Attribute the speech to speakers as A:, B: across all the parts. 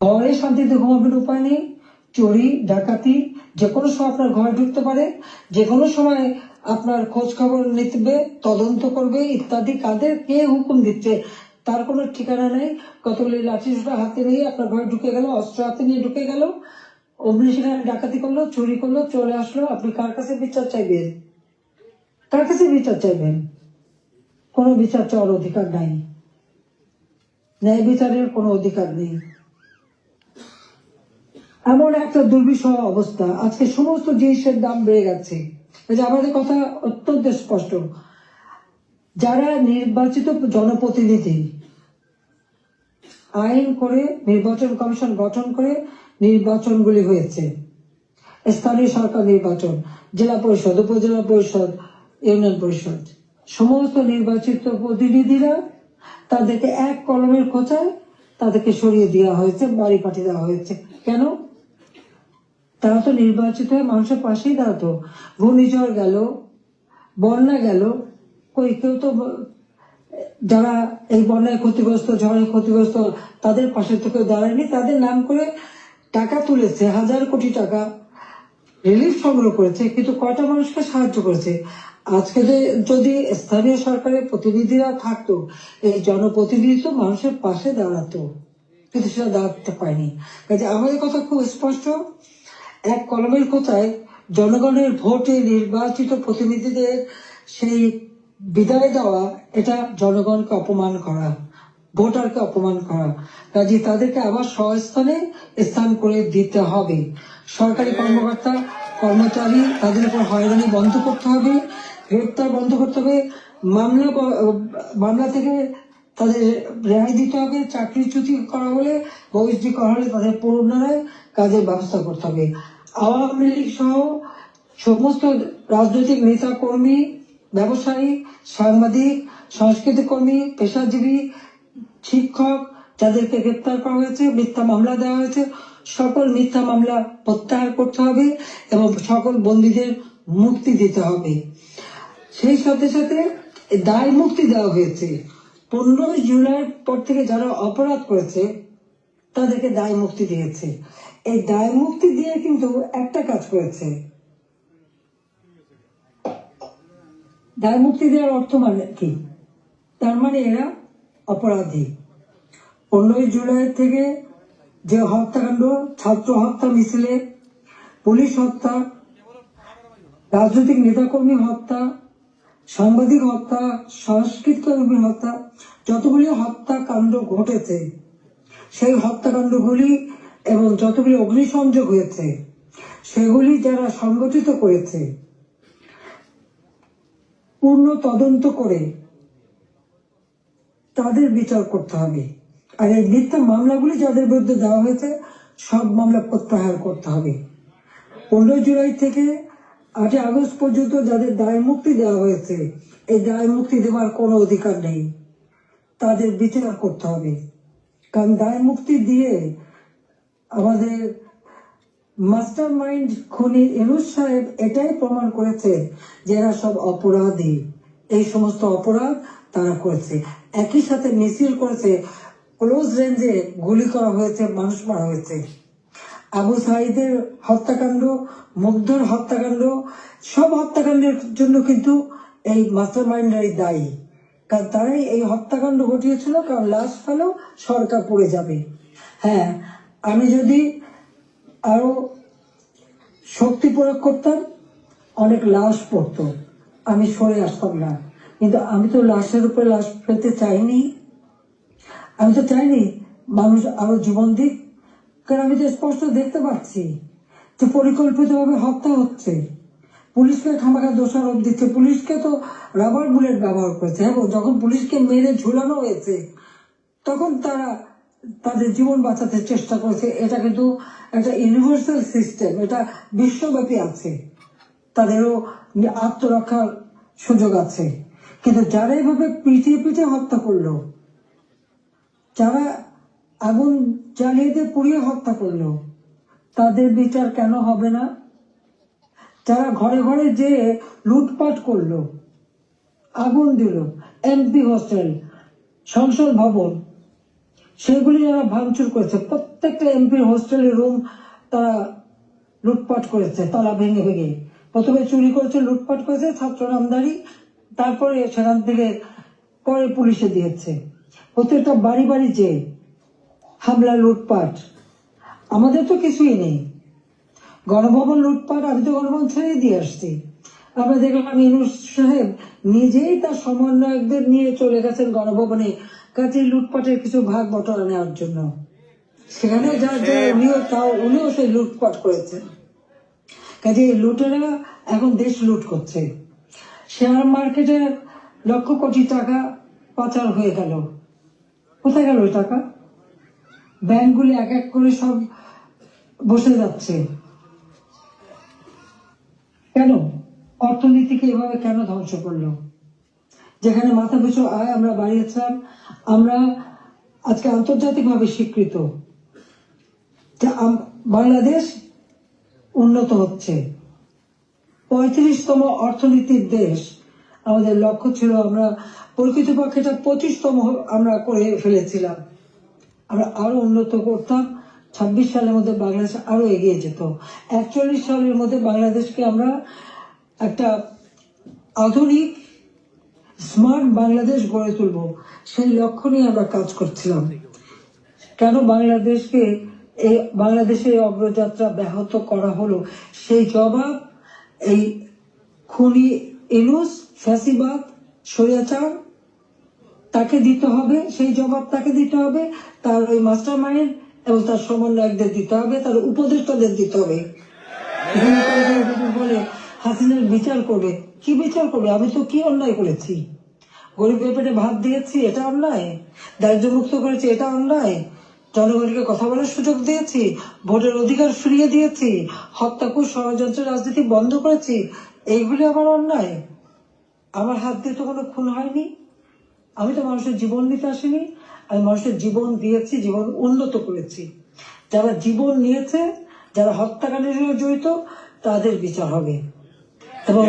A: ঘরে শান্তিতে ঘুমাবেন উপায় নেই, চুরি ডাকাতি যে কোনো সময় আপনার ঘরে ঢুকতে পারে, যে কোনো সময় আপনার খোঁজ খবর নিতে তদন্ত করবে ইত্যাদি। কাদের কে হুকুম দিচ্ছে তার কোনো ঠিকানা নেই। কতগুলি লাঠি হাতে নিয়ে আপনার ঘরে ঢুকে গেল, অস্ত্র হাতে নিয়ে ঢুকে গেল, অমনি সেখানে ডাকাতি করলো, চুরি করলো, চলে আসলো। আপনি কার কাছে বিচার চাইবেন? কার কাছে বিচার চাইবেন? কোনো বিচার চাওয়ার অধিকার নাই, ন্যায় বিচারের কোনো অধিকার নেই। এমন একটা দুর্বিষহ অবস্থা, আজকে সমস্ত জিনিসের দাম বেড়ে গেছে। আমাদের কথা অত্যন্ত স্পষ্ট, যারা নির্বাচিত জনপ্রতিনিধি আইন করে নির্বাচন কমিশন গঠন করে নির্বাচনগুলি হয়েছে, স্থানীয় সরকার নির্বাচন, জেলা পরিষদ, উপজেলা পরিষদ, ইউনিয়ন পরিষদ, সমস্ত নির্বাচিত প্রতিনিধিরা তাদেরকে এক কলমের খোঁচায় তাদেরকে সরিয়ে দেওয়া হয়েছে, বাড়ি পাঠিয়ে দেওয়া হয়েছে। কেন? তারা তো নির্বাচিত হয়ে মানুষের পাশেই দাঁড়াতো। ঘূর্ণিঝড় গেল, বন্যা গেল, কই কেউ তো যারা এই বন্যায় ক্ষতিগ্রস্ত, ঝড়ে ক্ষতিগ্রস্ত তাদের পাশে তো কেউ দাঁড়ায়নি। তাদের নাম করে টাকা তুলেছে, 1000 কোটি টাকা রিলিফ সংগ্রহ করেছে, কিন্তু কয়টা মানুষকে সাহায্য করেছে? আজকে যদি স্থানীয় সরকারের প্রতিনিধিরা থাকতো, এই জনপ্রতিনিধি তো মানুষের পাশে দাঁড়াতো, কিন্তু সেটা দাঁড়াতে পারেনি। কাজে আমাদের কথা খুব স্পষ্ট, এক কলমের কোথায় জনগণের ভোটে নির্বাচিত প্রতিনিধিদের সেই বিদায় দেওয়া, এটা জনগণকে অপমান করা, ভোটারকে অপমান করা। কাজে তাদেরকে আবার স্বস্থানে স্থান করে দিতে হবে। সরকারি কর্মকর্তা কর্মচারী তাদের উপর হয়রানি বন্ধ করতে হবে, গ্রেপ্তার বন্ধ করতে হবে, মামলা থেকে তাদের রেহাই দিতে হবে, চাকরিচ্যুতি করা হলে, বহিষ্কৃত করা হলে তাদের পুনরায় কাজের ব্যবস্থা করতে হবে। আওয়ামী লীগ সহ সমস্ত রাজনৈতিক নেতা কর্মী, ব্যবসায়ী, সাংবাদিক, সংস্কৃতি কর্মী, পেশাজীবী, শিক্ষক যাদেরকে গ্রেপ্তার করা হয়েছে, মিথ্যা মামলা দেওয়া হয়েছে, সকল মিথ্যা মামলা প্রত্যাহার করতে হবে এবং সকল বন্দীদের মুক্তি দিতে হবে। সেই সাথে সাথে দায় মুক্তি দেওয়া হয়েছে। 15 জুলাই পর থেকে যারা অপরাধ করেছে তাদেরকে দায় মুক্তি দিয়েছে। এই দায় মুক্তি দিয়ে কিন্তু একটা কাজ করেছে, দায় মুক্তি দেওয়ার অর্থ মানে কি? তার মানে এরা অপরাধী। 15 জুলাই থেকে যে হত্যাকাণ্ড, ছাত্র হত্যা মিছিলে, পুলিশ হত্যা, রাজনৈতিক নেতাকর্মী হত্যা, সাংবাদিক হত্যা, সংস্কৃতি কর্মী হত্যা, যতগুলি হত্যাকাণ্ড ঘটেছে, সেই হত্যাকাণ্ডগুলি এবং যতগুলি অগ্নিসংযোগ হয়েছে, সেগুলি যারা সংগঠিত করেছে পূর্ণ তদন্ত করে তাদের বিচার করতে হবে। আর এই মিথ্যা মামলাগুলি যাদের বিরুদ্ধে দেওয়া হয়েছে সব মামলা প্রত্যাহার করতে হবে। 15 জুলাই থেকে 8 আগস্ট পর্যন্ত যাদের দায় মুক্তি দেওয়া হয়েছে, এই দায় মুক্তি দেওয়ার কোনো অধিকার নেই, তাদের বিচার করতে হবে। কারণ দায় মুক্তি দিয়ে আমাদের মাস্টার মাইন্ড খুনি ইউনূস সাহেব এটাই প্রমাণ করেছে যে এরা সব অপরাধী, এই সমস্ত অপরাধ তারা করেছে। একই সাথে মিছিল করেছে, ক্লোজ রেঞ্জে গুলি করা হয়েছে, মানুষ মারা হয়েছে। আবু সাঈদের হত্যাকাণ্ড, মুগ্ধর হত্যাকাণ্ড, সব হত্যাকাণ্ডের জন্য কিন্তু এই মাস্টার মাইন্ডারই দায়ী। কারণ তারাই এই হত্যাকাণ্ড ঘটিয়েছিল, কারণ লাশ ফেলেও সরকার পড়ে যাবে। হ্যাঁ, আমি যদি আরো শক্তি প্রয়োগ করতাম, অনেক লাশ পড়তো, আমি সরে আসতাম না। কিন্তু আমি তো লাশের উপরে লাশ ফেলতে চাইনি, আমি তো চাইনি মানুষ আরো জীবন দিক। কারণ আমি তো স্পষ্ট দেখতে পাচ্ছি যে পরিকল্পিতভাবে হত্যা হচ্ছে, পুলিশকে খামাখা দোষারোপ দিচ্ছে, পুলিশকে তো রাবার বুলেট ব্যবহার করেছে এবং যখন পুলিশকে মেরে ঝুলানো হয়েছে তখন তারা তাদের জীবন বাঁচাতে চেষ্টা করেছে। এটা কিন্তু একটা ইউনিভার্সাল সিস্টেম, এটা বিশ্বব্যাপী আছে, তাদেরও আত্মরক্ষার সুযোগ আছে। কিন্তু যারা এইভাবে পিটিয়ে পিটিয়ে হত্যা করলো, যারা আগুন জ্বালিয়ে দিয়ে পুড়িয়ে হত্যা করলো, তাদের বিচার কেন হবে না? যারা ঘরে ঘরে যে লুটপাট করলো, আগুন দিল, এমপি হোস্টেল, সংসদ ভবন, সেগুলি যারা ভাঙচুর করেছে, প্রত্যেকটা এমপির হোস্টেলের রুম তারা লুটপাট করেছে তালা ভেঙে ভেঙে। প্রথমে চুরি করেছে, লুটপাট করেছে ছাত্র নামদারি, তারপরে সেখান থেকে পরে পুলিশে দিয়েছে। প্রত্যেকটা বাড়ি বাড়ি যে হামলা, লুটপাট। আমাদের তো কিছুই নেই। গণভবন লুটপাট, আমি তো গণভবন ছেড়ে দিয়ে আসছি। আমরা দেখলাম ইউনূস সাহেব নিজেই তার সমন্বয়কদের নিয়ে চলে গেছেন গণভবনে, কাজে লুটপাটের কিছু ভাগ বটরা নেওয়ার জন্য। সেখানে উনিও সেই লুটপাট করেছেন। কাজে লুটেরা এখন দেশ লুট করছে। শেয়ার মার্কেটে লক্ষ কোটি টাকা পাচার হয়ে গেল। কোথায় গেল ওই টাকা? ব্যাংকগুলি এক এক করে সব বসে যাচ্ছে। কেন? অর্থনীতিকে এভাবে কেন ধ্বংস করলো? যেখানে মাথা পিছু আয় আমরা বাড়িয়েছিলাম, আমরা আজকে আন্তর্জাতিকভাবে স্বীকৃত যে বাংলাদেশ উন্নত হচ্ছে, 35তম অর্থনীতির দেশ আমাদের লক্ষ্য ছিল। আমরা প্রকৃতপক্ষে 25তম আমরা করে ফেলেছিলাম। আমরা আরো উন্নত করতাম। 26 সালের মধ্যে বাংলাদেশ আরো এগিয়ে যেত। 41 সালের মধ্যে বাংলাদেশকে আমরা একটা আধুনিক স্মার্ট বাংলাদেশ গড়ে তুলব, সেই লক্ষ্য নিয়ে আমরা কাজ করছিলাম। কেন বাংলাদেশের অগ্রযাত্রা ব্যাহত করা হলো, সেই জবাব এই খুনি ইউনূস, ফ্যাসিবাদ, স্বৈরাচার, তাকে দিতে হবে। সেই জবাব তাকে দিতে হবে, তার ওই মাস্টার মাইন্ড এবং তার সমন্বয়কদের দিতে হবে, তার উপদেষ্টাদের দিতে হবে। বলে হাসিনার বিচার করবে। কি বিচার করবে? আমি তো কি অন্যায় করেছি? গরিবের পেটে ভাত দিয়েছি, এটা অন্যায়? দারিদ্র মুক্ত করেছি, এটা অন্যায়? জনগণকে কথা বলার সুযোগ দিয়েছি, ভোটের অধিকার ফিরিয়ে দিয়েছি, হত্যাকুশ ষড়যন্ত্র রাজনীতি বন্ধ করেছি, এইগুলি আমার অন্যায়? আমার হাত দিয়ে তো কোনো খুন হয়নি। আমি তো মানুষের জীবন নিতে আসিনি, আমি মানুষের জীবন দিয়েছি, জীবন উন্নত করেছি। যারা জীবন নিয়েছে, যারা হত্যাকাণ্ডের সঙ্গে জড়িত, তাদের বিচার হবে। এবং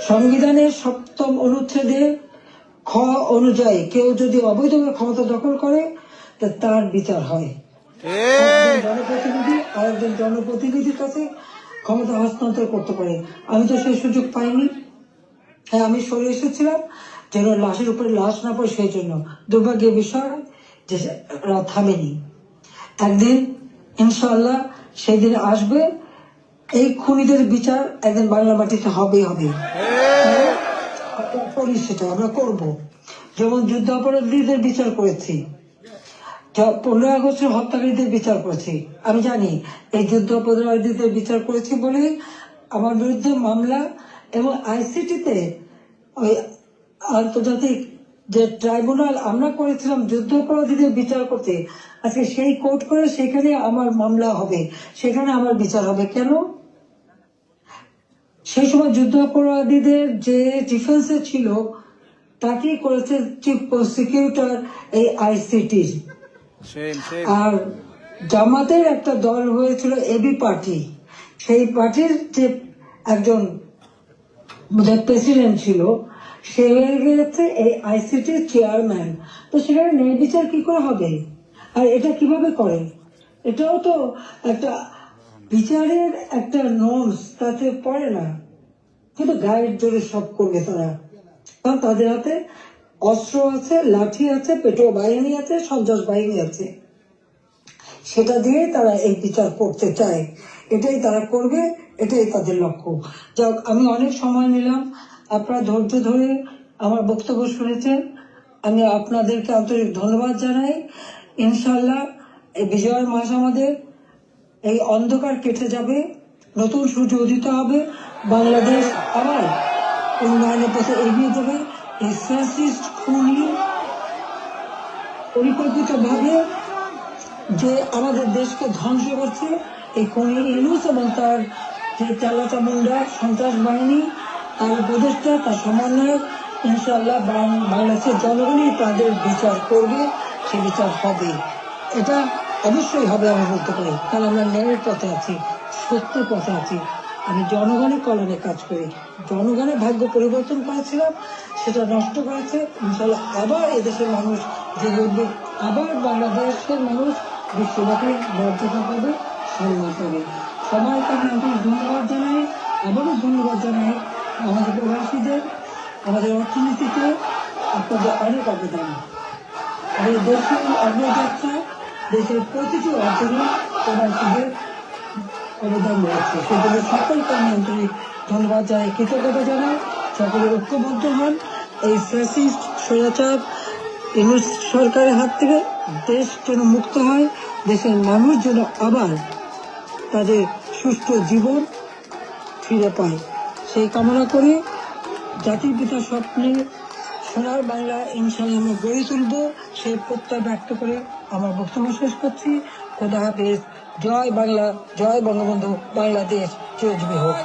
A: সংবিধানের 7ম অনুচ্ছেদে খ অনুযায়ী কেউ যদি অবৈধভাবে ক্ষমতা দখল করে, তার বিচার হয়। জনপ্রতিনিধি আরেকজন জনপ্রতিনিধির কাছে ক্ষমতা হস্তান্তর করতে পারে। আমি তো সেই সুযোগ পাইনি। হ্যাঁ, আমি সরে এসেছিলাম যেন লাশের উপরে লাশ না পড়ে, সেই জন্য। দুর্ভাগ্যের বিষয় যে থামেনি। একদিন ইনশাআল্লাহ সেই দিন আসবে, এই খুনিদের বিচার একদিন বাংলা মাটিতে হবেই হবে। সেটা আমরা করবো। যেমন যুদ্ধ অপরাধীদের বিচার করেছি, 15 আগস্টের হত্যাকারীদের বিচার করেছি। আমি জানি এই যুদ্ধ অপরাধীদের বিচার করেছি বলে আমার বিরুদ্ধে মামলা, এবং আইসিটিতে ওই আন্তর্জাতিক যে ট্রাইব্যুনাল আমরা করেছিলাম যুদ্ধ অপরাধীদের বিচার করতে, আজকে সেই কোর্ট করে সেখানে আমার মামলা হবে, সেখানে আমার বিচার হবে। কেন? সেই সময় যুদ্ধ অপরাধীদের যে ডিফেন্সে ছিল তাকেই করেছে চিফ প্রসিকিউটর এই আইসিটির। আর জামাতের একটা দল হয়েছিল এবি পার্টি, সেই পার্টির যে একজন প্রেসিডেন্ট ছিল, সে হয়ে গেছে এই আইসিটির চেয়ারম্যান। তো সেখানে ন্যায় বিচার কি করে হবে? আর এটা কিভাবে করে? এটাও তো একটা বিচারের একটা নর্মস, তাতে পড়ে না। কিন্তু গায়ের জোরে সব করবে তারা, কারণ তাদের হাতে অস্ত্র আছে, লাঠি আছে, পেটো বাহিনী আছে, সন্ত্রাস বাহিনী আছে। সেটা দিয়ে তারা এই বিচার করতে চায়, এটাই তারা করবে, এটাই তাদের লক্ষ্য। যাক, আমি অনেক সময় নিলাম, আপনারা ধৈর্য ধরে আমার বক্তব্য শুনেছেন, আমি আপনাদেরকে আন্তরিক ধন্যবাদ জানাই। ইনশাল্লাহ এই বিজয়ের মাস আমাদের, এই অন্ধকার কেটে যাবে, নতুন সূর্য উদিত হবে, বাংলাদেশ আবার উন্নয়নের পথে এগিয়ে যাবে। এই ফ্যাসিস্ট খুনি পরিকল্পিতভাবে যে আমাদের দেশকে ধ্বংস করছে, এই খুনি ইউনূস এবং তার যে চালাচামুন্ডা সন্ত্রাস বাহিনী, তার উপদেষ্টা, তার সমন্বয়ক, ইনশাআল্লাহ বাংলাদেশের জনগণই তাদের বিচার করবে, সে বিচার হবে। এটা অবশ্যই হবে, আমি বলতে পারি, কারণ আমরা ন্যায়ের পথে আছি, সত্যের পথে আছি। আমি জনগণের কল্যাণে কাজ করি। জনগণের ভাগ্য পরিবর্তন করেছিলাম, সেটা নষ্ট করেছে। ইনশাল্লাহ আবার এদেশের মানুষ জেগে উঠবে, আবার বাংলাদেশের মানুষ বিশ্বব্যাপী মর্যাদা পাবে, সম্মান পাবে। সবার কাছে আন্তরিক ধন্যবাদ জানাই। আবারও ধন্যবাদ জানাই আমাদের প্রবাসীদের, আমাদের অর্থনীতিতে আপনাদের অনেক অবদান। আমাদের দেশের অগ্রযাত্রা, দেশের প্রতিটি অর্জনে প্রবাসীদের অবদান রয়েছে। সেজন্য সকলকে আমি আন্তরিক ধন্যবাদ জানাই, কৃতজ্ঞতা জানাই। সকলে ঐক্যবদ্ধ হন, এই ফ্যাসিস্ট স্বৈরাচার ইউনূস সরকারের হাত থেকে দেশ যেন মুক্ত হয়, দেশের মানুষ যেন আবার তাদের সুষ্ঠু জীবন ফিরে পায়, সেই কামনা করে জাতির পিতার স্বপ্নে সোনার বাংলা ইনশাল্লাহ আমরা গড়ে তুলব, সেই প্রত্যয় ব্যক্ত করে আমার বক্তব্য শেষ করছি। খোদা হাফেজ। জয় বাংলা, জয় বঙ্গবন্ধু, বাংলাদেশ চিরজীবী হোক।